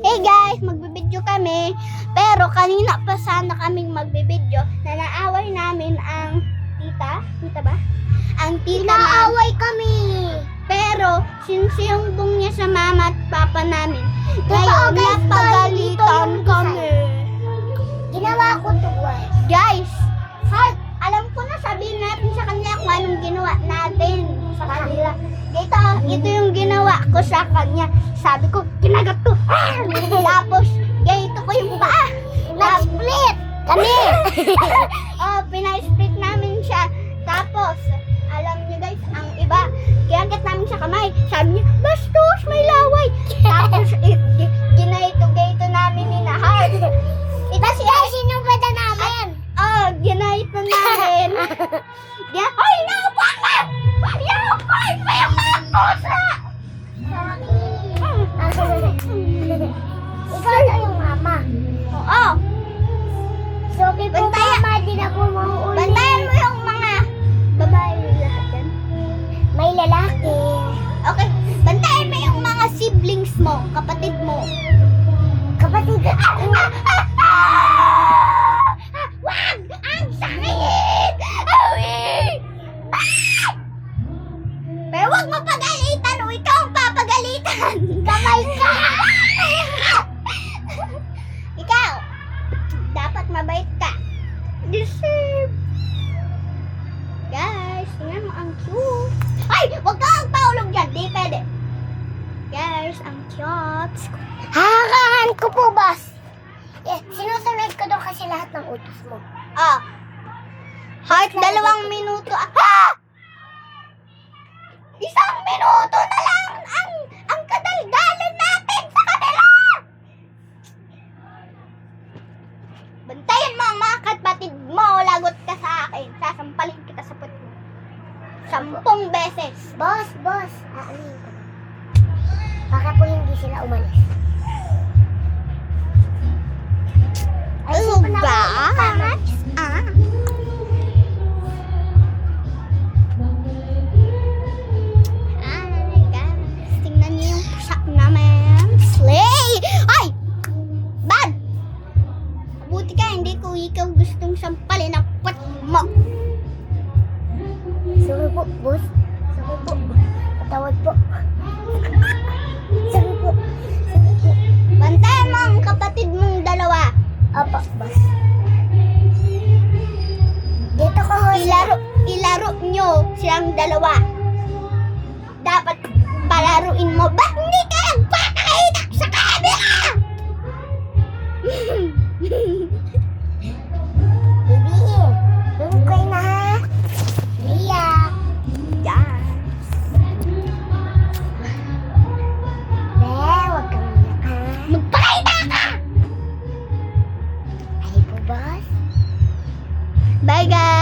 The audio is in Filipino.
Hey guys, magbibideo kami. Pero kanina pa sana kaming magbibideo na naaway namin ang tita ba? Ang tita Naaway kami. Pero sinsiumbong niya sa mama at papa namin. Totoo, Ngayon, guys, napagalitan dito yung kami. Ginawa ko to, guys. Guys, alam ko na, sabihin natin sa kanila kung anong ginawa natin sa kanila. Ito yung ginawa ko sa kanya. Sabi ko, kinagat ko. Tapos, ganito ko yung paa. Nag-split kami. Pina-split namin siya. Tapos, alam niyo guys, ang iba, kinagat namin sa kamay. Sabi niya, bastos, may laway. Tapos, ginayto namin ni Nahar. Tapos sinubada namin. Ginayto namin. Hoy, naupa ka! Naupa mo yung mga pusa! Ikaw na yung mama. Oo. So, okay po mama, di na po mauuli. Bantayan mo yung mga babae lahat yan. May lalaki. Okay, bantayan mo yung mga siblings mo, kapatid mo. Kapatid. Wag! Ang sakit! Awi! Pero wag mo pagalitan o ikaw ang papagalitan. Kamay ka! Ikaw, dapat mabait ka. Deserve. Guys, tingnan mo ang cute. Ay! Wag ka ang paulog dyan. Di pwede. Guys, ang cute. Hahangaan ko po, boss. Sinusunod ko daw kasi lahat ng utos mo. Heart, 2 minuto. Isang minuto na lang ang kadaldalan natin sa kanila. Bantayan mo ang mga kapatid mo. Lagot ka sa akin. Sasampalin kita sa puwet mo. 10 beses. Boss. Aanin ko. Baka po hindi sila umalis. Ay, Oh, hindi pa naman guys. Guys. Tingnan niyo yung pusa namin. Slay! Ay! Bad! Buti ka, hindi ko ikaw gustong sampalin ang puwet mo. Sorry po, boss. Sorry po. Patawad po. Sorry po. Bantayan mo ang kapatid mong dalawa. Opo, boss. Dito ko ho. Ilaro nyo silang dalawa. Dapat palaruin mo. Ba't hindi ka nagpapakita sa camera? Baby, doon kayo na ha. Ria. Yan. Huwag kang iyak ha. Magpakita ka! Ay po, boss. Bye guys!